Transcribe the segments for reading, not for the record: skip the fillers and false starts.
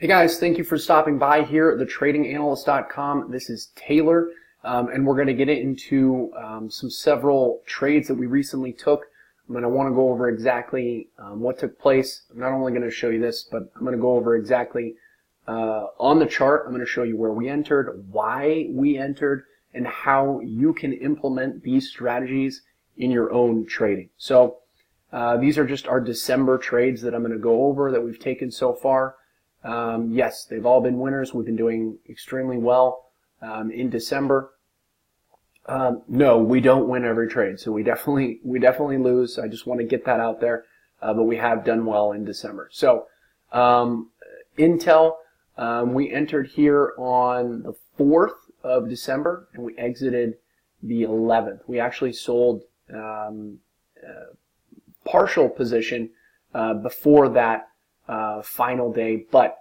Hey guys, thank you for stopping by here at thetradinganalyst.com. This is Taylor, and we're going to get into several trades that we recently took. I'm going to want to go over exactly what took place. I'm not only going to show you this, but I'm going to go over exactly on the chart. I'm going to show you where we entered, why we entered, and how you can implement these strategies in your own trading. So these are just our December trades that I'm going to go over that we've taken so far. Yes, they've all been winners. We've been doing extremely well in December. No, we don't win every trade, so we definitely lose. I just want to get that out there, but we have done well in December. So Intel, we entered here on the 4th of December, and we exited the 11th. We actually sold partial position before that final day, but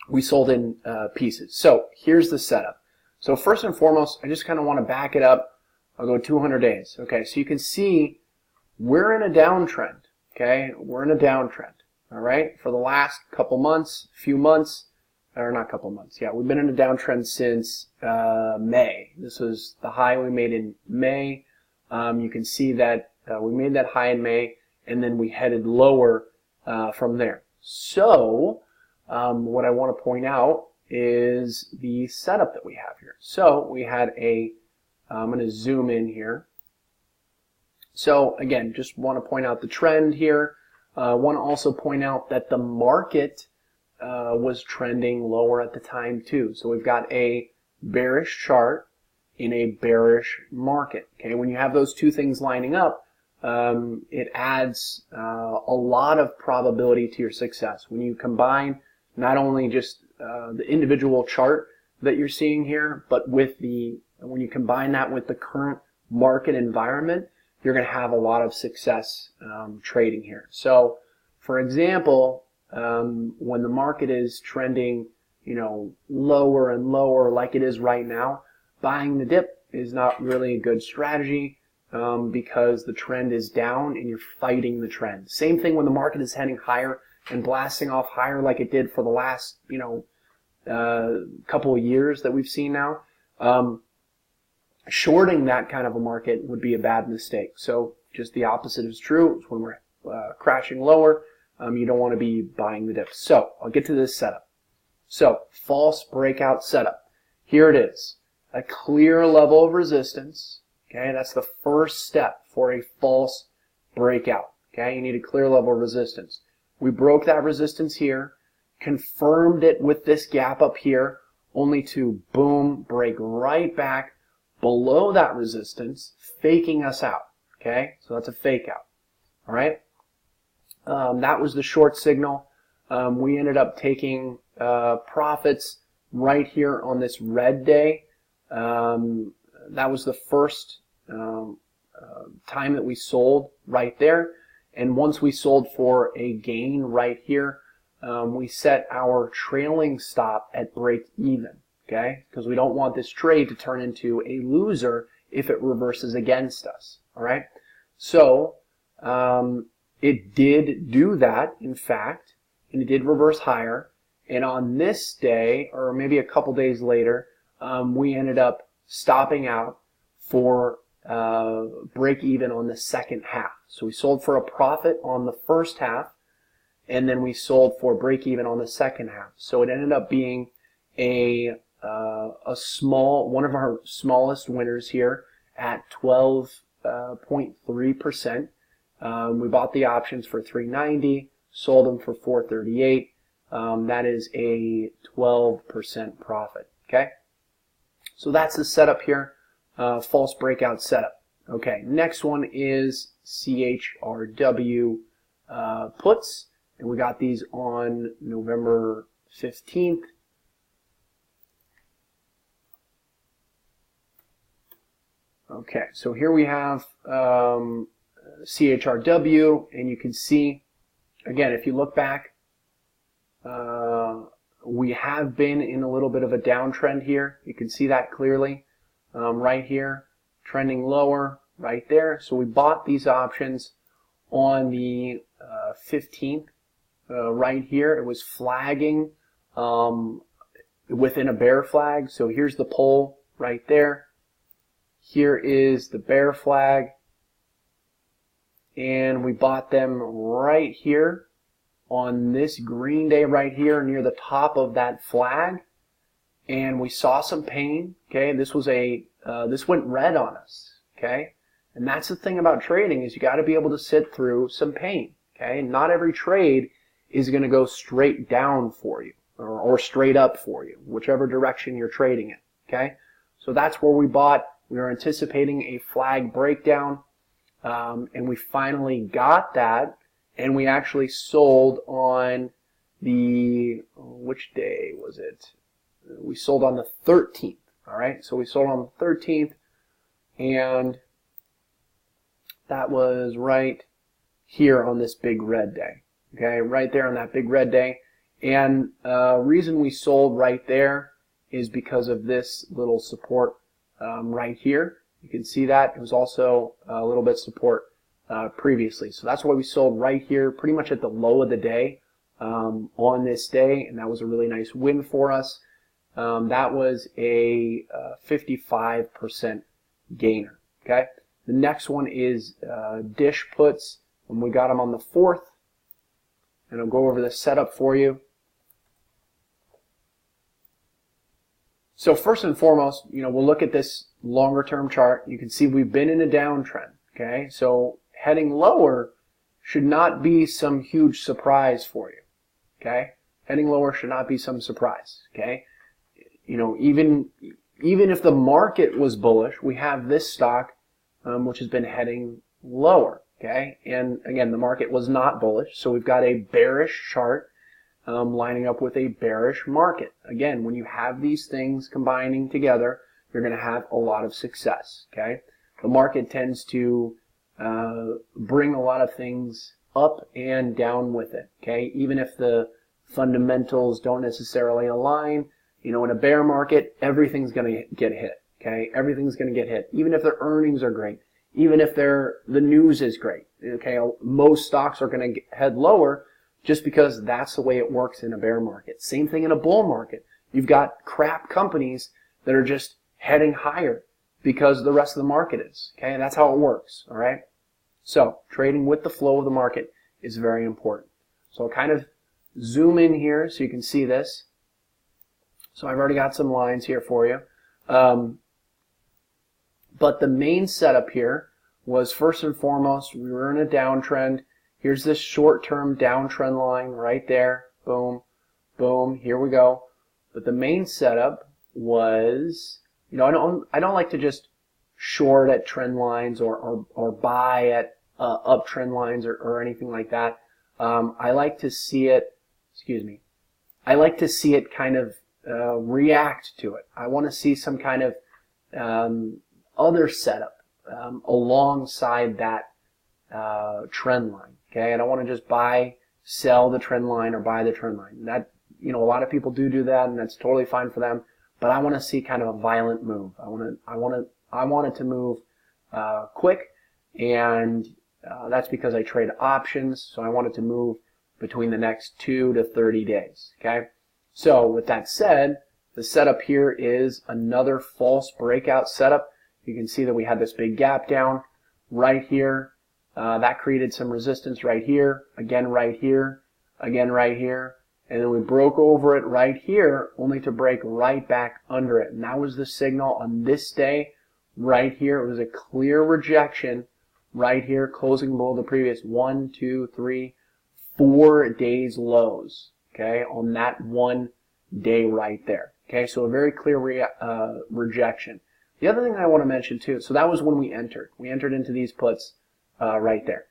we sold in pieces. So here's the setup. So first and foremost, I just kind of want to back it up. I'll go 200 days. Okay, so you can see we're in a downtrend. Okay, we're in a downtrend. All right, for the last couple months, few months, or not couple months. Yeah, we've been in a downtrend since May. This was the high we made in May. You can see that we made that high in May, and then we headed lower from there. So what I want to point out is the setup that we have here. So we had I'm going to zoom in here. So again, just want to point out the trend here. Want to also point out that the market was trending lower at the time too. So we've got a bearish chart in a bearish market. Okay, when you have those two things lining up, it adds a lot of probability to your success. When you combine not only just the individual chart that you're seeing here, but when you combine that with the current market environment, you're going to have a lot of success trading here. So, for example, when the market is trending, lower and lower like it is right now, buying the dip is not really a good strategy. Because the trend is down and you're fighting the trend. Same thing when the market is heading higher and blasting off higher like it did for the last, couple of years that we've seen now. Shorting that kind of a market would be a bad mistake. So just the opposite is true. When we're crashing lower, you don't want to be buying the dips. So I'll get to this setup. So false breakout setup. Here it is. A clear level of resistance. Okay, that's the first step for a false breakout. Okay, you need a clear level of resistance. We broke that resistance here, confirmed it with this gap up here, only to, boom, break right back below that resistance, faking us out. Okay, so that's a fake out. All right, that was the short signal. We ended up taking profits right here on this red day. That was the first time that we sold right there. And once we sold for a gain right here, we set our trailing stop at break even, okay? Because we don't want this trade to turn into a loser if it reverses against us, all right? So it did do that, in fact, and it did reverse higher. And on this day, or maybe a couple days later, we ended up stopping out for break even on the second half. So we sold for a profit on the first half, and then we sold for break even on the second half. So it ended up being one of our smallest winners here at 12.3%. We bought the options for $390, sold them for $438. That is a 12% profit. Okay. So that's the setup here, false breakout setup. Okay, next one is CHRW puts, and we got these on November 15th. Okay, so here we have CHRW, and you can see, again, if you look back, we have been in a little bit of a downtrend here. You can see that clearly right here, trending lower right there. So we bought these options on the 15th right here. It was flagging within a bear flag. So here's the pull right there. Here is the bear flag. And we bought them right here on this green day right here near the top of that flag. And we saw some pain. Okay, this was this went red on us. Okay, and that's the thing about trading, is you got to be able to sit through some pain. Okay, not every trade is going to go straight down for you or straight up for you, whichever direction you're trading in. Okay, so that's where we bought. We were anticipating a flag breakdown, and we finally got that, and we actually sold on the, which day was it? We sold on the 13th. All right, so we sold on the 13th, and that was right here on this big red day. Okay, right there on that big red day. And reason we sold right there is because of this little support right here. You can see that it was also a little bit support previously. So that's why we sold right here, pretty much at the low of the day on this day, and that was a really nice win for us. That was a 55% gainer. Okay. The next one is Dish puts, and we got them on the 4th. And I'll go over the setup for you. So first and foremost, we'll look at this longer term chart. You can see we've been in a downtrend. Okay. So heading lower should not be some huge surprise for you. Okay. Heading lower should not be some surprise. Okay. Even if the market was bullish, we have this stock which has been heading lower. Okay, and again, the market was not bullish, so we've got a bearish chart lining up with a bearish market. Again, when you have these things combining together, you're going to have a lot of success. Okay, the market tends to bring a lot of things up and down with it. Okay, even if the fundamentals don't necessarily align. In a bear market, everything's going to get hit. Okay, everything's going to get hit, even if their earnings are great, even if the news is great. Okay, most stocks are going to head lower just because that's the way it works in a bear market. Same thing in a bull market. You've got crap companies that are just heading higher because the rest of the market is. Okay, and that's how it works. All right. So trading with the flow of the market is very important. So I'll kind of zoom in here so you can see this. So I've already got some lines here for you. But the main setup here was, first and foremost, we were in a downtrend. Here's this short-term downtrend line right there. Boom, boom, here we go. But the main setup was, I don't like to just short at trend lines or buy at uptrend lines or anything like that. I like to see it, I like to see it kind of react to it. I want to see some kind of other setup alongside that trend line. Okay, I don't want to just sell the trend line or buy the trend line. That a lot of people do that, and that's totally fine for them. But I want to see kind of a violent move. I want it to move quick, and that's because I trade options. So I want it to move between the next 2 to 30 days. Okay. So with that said, the setup here is another false breakout setup. You can see that we had this big gap down right here. That created some resistance right here, again right here, again right here. And then we broke over it right here, only to break right back under it. And that was the signal on this day right here. It was a clear rejection right here, closing below the previous 1, 2, 3, 4 days lows. Okay, on that one day right there. Okay, so a very clear rejection. The other thing I want to mention too, so that was when we entered. We entered into these puts right there.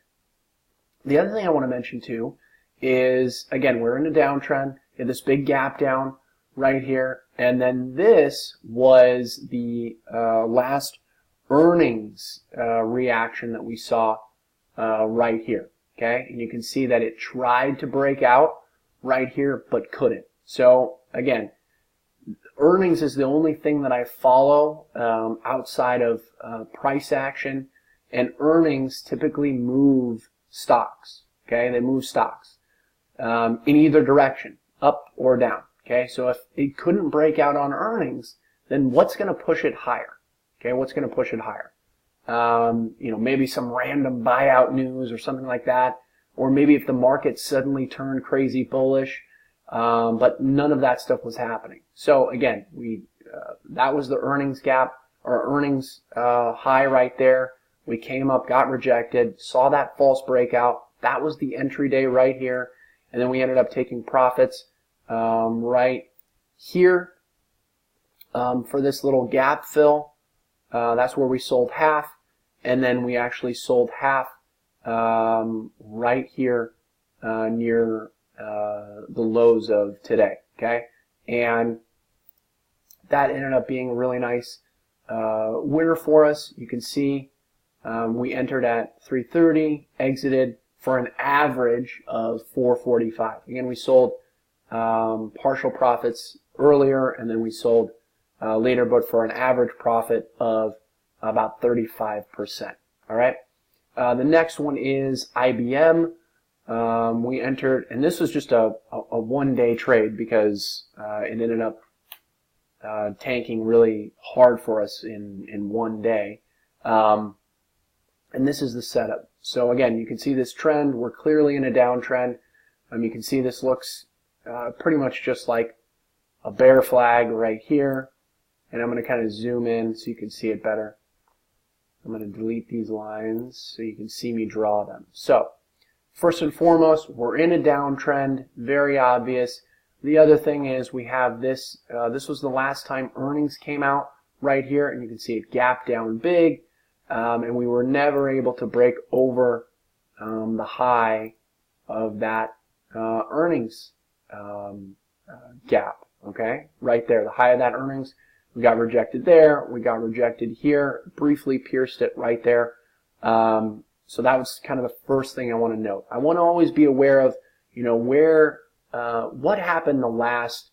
The other thing I want to mention too is, again, we're in a downtrend. We had this big gap down right here, and then this was the last earnings reaction that we saw right here. Okay, and you can see that it tried to break out right here, but couldn't. So again, earnings is the only thing that I follow outside of price action, and earnings typically move stocks. Okay, they move stocks. in either direction, up or down. Okay, so if it couldn't break out on earnings, then what's going to push it higher? Okay, what's going to push it higher? Maybe some random buyout news or something like that, or maybe if the market suddenly turned crazy bullish, but none of that stuff was happening. So again, that was the earnings gap, or earnings high right there. We came up, got rejected, saw that false breakout. That was the entry day right here, and then we ended up taking profits right here for this little gap fill. That's where we sold half, and then we actually sold half right here near the lows of today. Okay, and that ended up being a really nice winner for us. You can see we entered at 330, exited for an average of 445. Again, we sold partial profits earlier, and then we sold later, but for an average profit of about 35%. All right. The next one is IBM. We entered, and this was just a one-day trade because it ended up tanking really hard for us in one day. And this is the setup. So again, you can see this trend. We're clearly in a downtrend. You can see this looks pretty much just like a bear flag right here. And I'm going to kind of zoom in so you can see it better. I'm going to delete these lines so you can see me draw them. So first and foremost, we're in a downtrend, very obvious. The other thing is we have this. This was the last time earnings came out right here, and you can see it gapped down big. And we were never able to break over the high of that earnings gap. Okay, right there, the high of that earnings. We got rejected there. We got rejected here. Briefly pierced it right there. So that was kind of the first thing I want to note. I want to always be aware of, what happened the last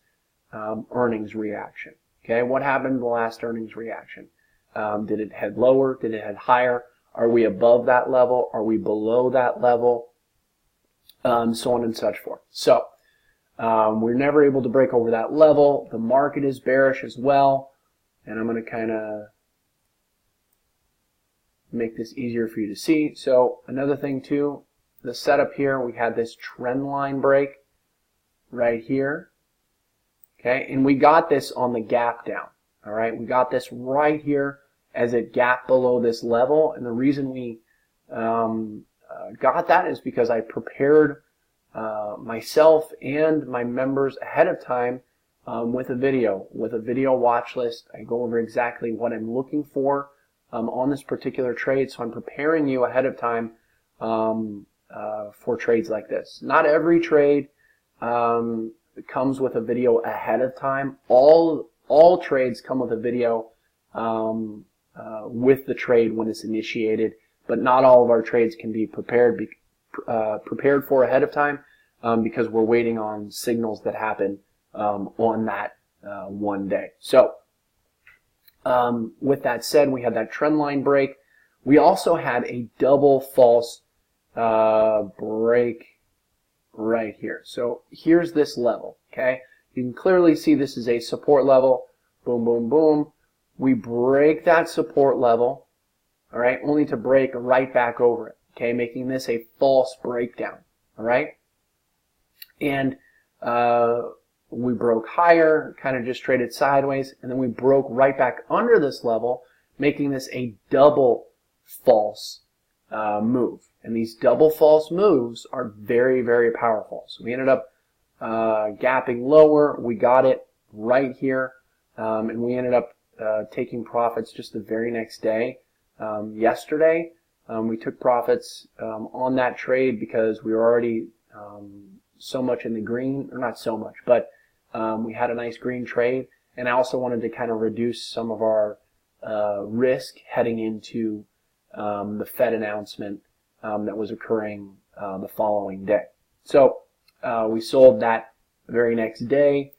earnings reaction. Okay, what happened the last earnings reaction? Did it head lower? Did it head higher? Are we above that level? Are we below that level? So on and such forth. So we're never able to break over that level. The market is bearish as well. And I'm going to kind of make this easier for you to see. So another thing too, the setup here, we had this trend line break right here. Okay, and we got this on the gap down. All right, we got this right here as it gapped below this level. And the reason we got that is because I prepared myself and my members ahead of time with a video watch list. I go over exactly what I'm looking for on this particular trade, so I'm preparing you ahead of time for trades like this. Not every trade comes with a video ahead of time. All trades come with a video with the trade when it's initiated, but not all of our trades can be prepared for ahead of time because we're waiting on signals that happen on that one day. So with that said, we had that trend line break. We also had a double false break right here. So here's this level. Okay, you can clearly see this is a support level. Boom, boom, boom. We break that support level, all right, only to break right back over it, okay, making this a false breakdown, all right? And we broke higher, kind of just traded sideways, and then we broke right back under this level, making this a double false move. And these double false moves are very, very powerful. So we ended up gapping lower. We got it right here, and we ended up taking profits just the very next day. Yesterday, we took profits on that trade because we were already so much in the green, or not so much, but we had a nice green trade, and I also wanted to kind of reduce some of our risk heading into the Fed announcement that was occurring the following day. So we sold that very next day.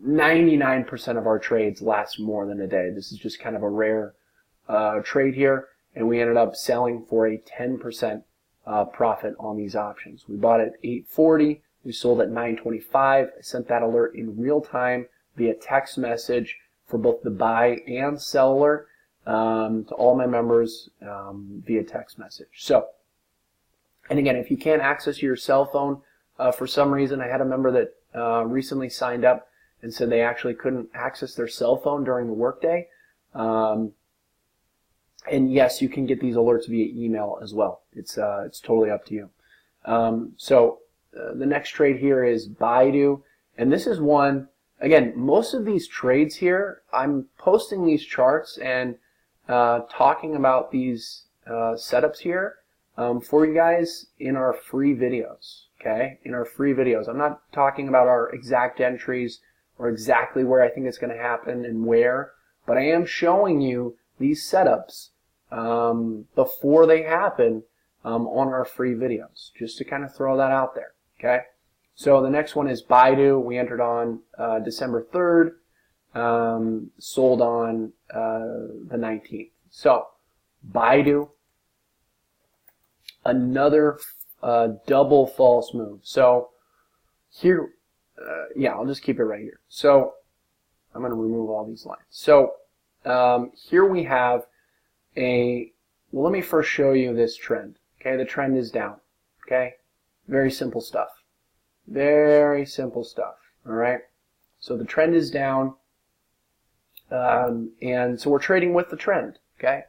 99% of our trades last more than a day. This is just kind of a rare trade here, and we ended up selling for a 10% profit on these options. We bought at 840, we sold at 925. I sent that alert in real time via text message for both the buy and sell alert to all my members via text message. So, and again, if you can't access your cell phone for some reason, I had a member that recently signed up and said they actually couldn't access their cell phone during the workday. And yes, you can get these alerts via email as well. It's totally up to you. The next trade here is Baidu, and this is one. Again, most of these trades here, I'm posting these charts and talking about these setups here for you guys in our free videos. Okay, in our free videos, I'm not talking about our exact entries or exactly where I think it's going to happen and where, but I am showing you these setups before they happen on our free videos, just to kind of throw that out there. Okay, so the next one is Baidu. We entered on December 3rd, sold on the 19th. So Baidu, another double false move. So here, yeah, I'll just keep it right here. So I'm going to remove all these lines. So here we have well, let me first show you this trend. Okay, the trend is down. Okay, very simple stuff. Very simple stuff. All right, so the trend is down, and so we're trading with the trend. Okay,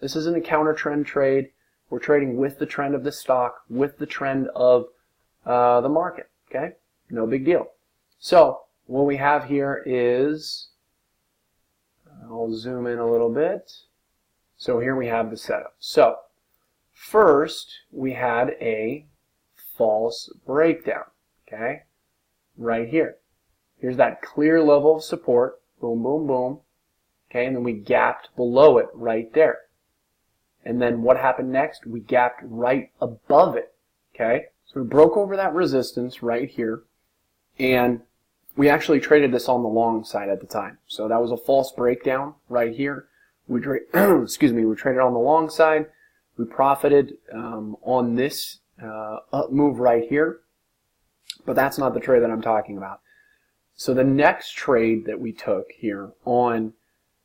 this isn't a counter trend trade. We're trading with the trend of the stock, with the trend of the market. Okay, no big deal. So what we have here is, I'll zoom in a little bit. So here we have the setup. So first we had a false breakdown. Okay, right here. Here's that clear level of support. Boom, boom, boom. Okay, and then we gapped below it right there. And then what happened next? We gapped right above it. Okay, so we broke over that resistance right here, and we actually traded this on the long side at the time. So that was a false breakdown right here. We excuse me, we traded on the long side. We profited on this up move right here, but that's not the trade that I'm talking about. So the next trade that we took here on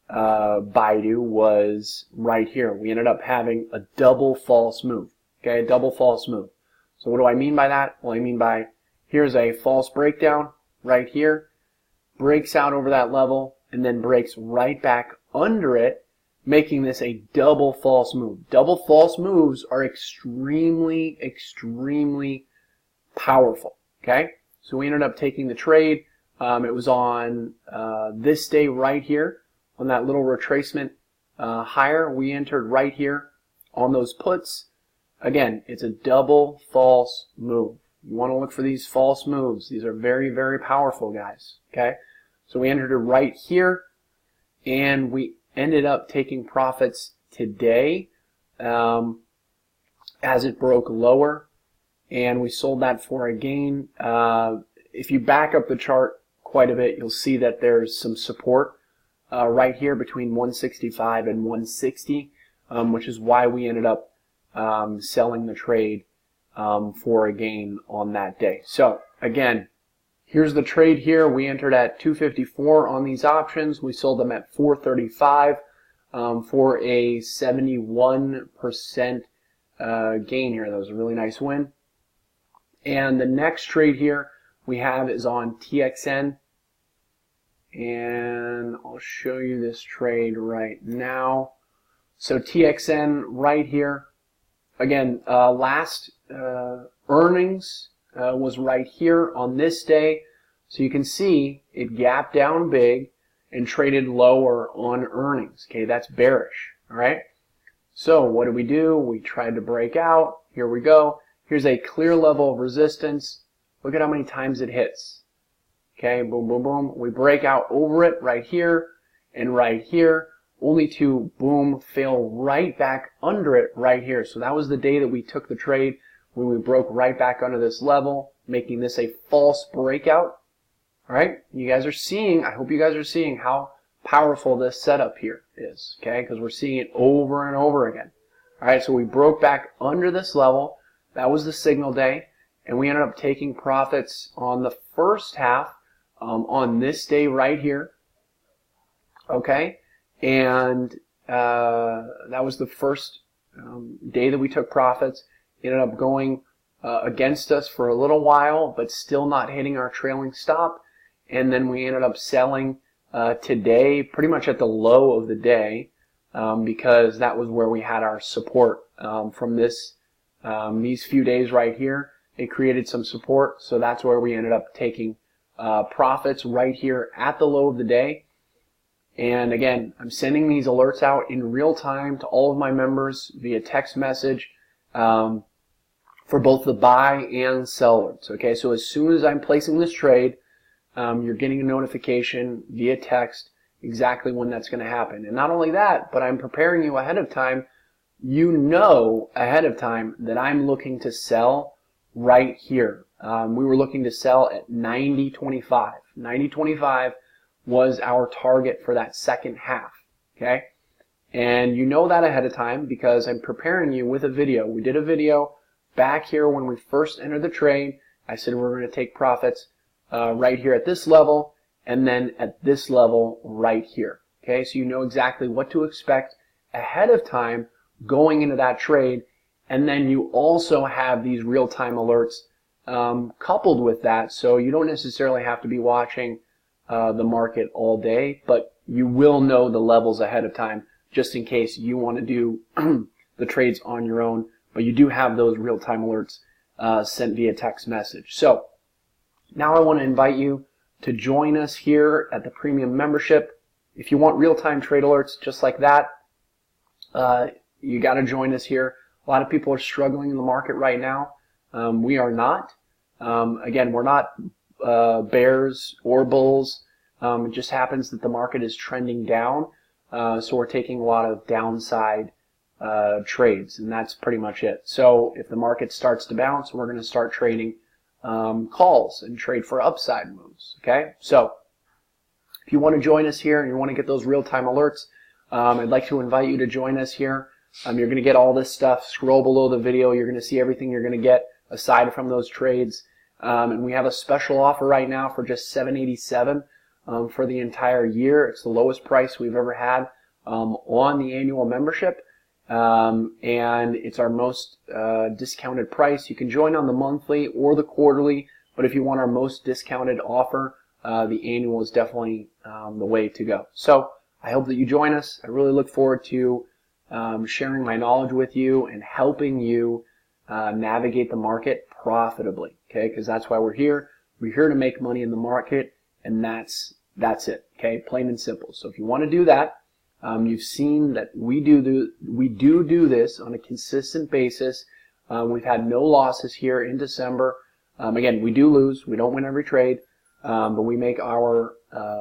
Baidu was right here. We ended up having a double false move. Okay, a double false move. So what do I mean by that? Well, I mean by here's a false breakdown right here, breaks out over that level, and then breaks right back under it, making this a double false move. Double false moves are extremely, extremely powerful. Okay, so we ended up taking the trade. It was on this day right here, on that little retracement higher. We entered right here on those puts. Again, it's a double false move. You want to look for these false moves. These are very, very powerful, guys. Okay, so we entered it right here, and we ended up taking profits today as it broke lower, and we sold that for a gain. If you back up the chart quite a bit, you'll see that there's some support right here between 165 and 160, which is why we ended up selling the trade for a gain on that day. So again, here's the trade here. We entered at 254 on these options. We sold them at 435 for a 71% gain here. That was a really nice win. And the next trade here we have is on TXN. And I'll show you this trade right now. So TXN right here. Again, last earnings was right here on this day. So you can see it gapped down big and traded lower on earnings. Okay, that's bearish. All right. So what did we do? We tried to break out. Here we go. Here's a clear level of resistance. Look at how many times it hits. Okay, boom, boom, boom. We break out over it right here and right here, only to, boom, fail right back under it right here. So that was the day that we took the trade, when we broke right back under this level, making this a false breakout. All right, you guys are seeing, I hope you guys are seeing how powerful this setup here is, okay, because we're seeing it over and over again. All right, so we broke back under this level, that was the signal day, and we ended up taking profits on the first half on this day right here. Okay, and that was the first day that we took profits. It ended up going against us for a little while, but still not hitting our trailing stop. And then we ended up selling today pretty much at the low of the day because that was where we had our support from these few days right here. It created some support, so that's where we ended up taking profits right here at the low of the day. And again, I'm sending these alerts out in real time to all of my members via text message for both the buy and sell alerts. Okay, so as soon as I'm placing this trade, you're getting a notification via text exactly when that's going to happen. And not only that, but I'm preparing you ahead of time. You know ahead of time that I'm looking to sell right here. We were looking to sell at 90.25. 90.25 was our target for that second half. Okay, and you know that ahead of time because I'm preparing you with a video. We did a video back here when we first entered the trade. I said we're going to take profits right here at this level and then at this level right here. Okay, so you know exactly what to expect ahead of time going into that trade, and then you also have these real-time alerts coupled with that, so you don't necessarily have to be watching the market all day, but you will know the levels ahead of time just in case you want to do the trades on your own, but you do have those real-time alerts sent via text message. So now I want to invite you to join us here at the premium membership. If you want real-time trade alerts just like that, you got to join us here. A lot of people are struggling in the market right now. We are not. Again, we're not bears or bulls. It just happens that the market is trending down, so we're taking a lot of downside trades, and that's pretty much it. So if the market starts to bounce, we're going to start trading calls and trade for upside moves. Okay, so if you want to join us here and you want to get those real-time alerts, I'd like to invite you to join us here. You're going to get all this stuff. Scroll below the video. You're going to see everything you're going to get aside from those trades. And we have a special offer right now for just $787 for the entire year. It's the lowest price we've ever had on the annual membership. And it's our most discounted price. You can join on the monthly or the quarterly, but if you want our most discounted offer, the annual is definitely the way to go. So I hope that you join us. I really look forward to sharing my knowledge with you and helping you navigate the market profitably. Okay, because that's why we're here. We're here to make money in the market, and that's it. Okay, plain and simple. So if you want to do that, you've seen that we do this on a consistent basis. We've had no losses here in December. Again, we do lose. We don't win every trade, but we make our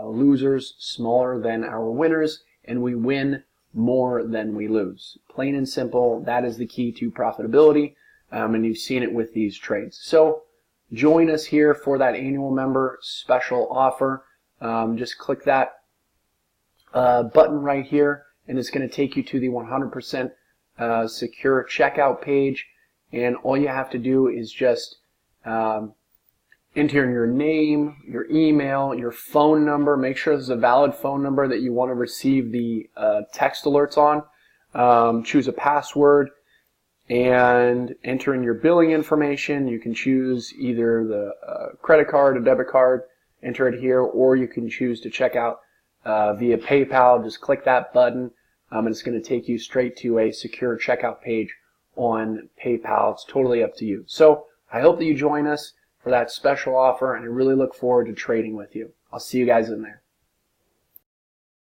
losers smaller than our winners, and we win more than we lose. Plain and simple. That is the key to profitability, and you've seen it with these trades. So join us here for that annual member special offer. Just click that button right here, and it's going to take you to the 100% secure checkout page, and all you have to do is just enter your name, your email, your phone number. Make sure this is a valid phone number that you want to receive the text alerts on. Choose a password and enter in your billing information. You can choose either the credit card or debit card, enter it here, or you can choose to check out via PayPal. Just click that button, and it's going to take you straight to a secure checkout page on PayPal. It's totally up to you. So I hope that you join us for that special offer, and I really look forward to trading with you. I'll see you guys in there.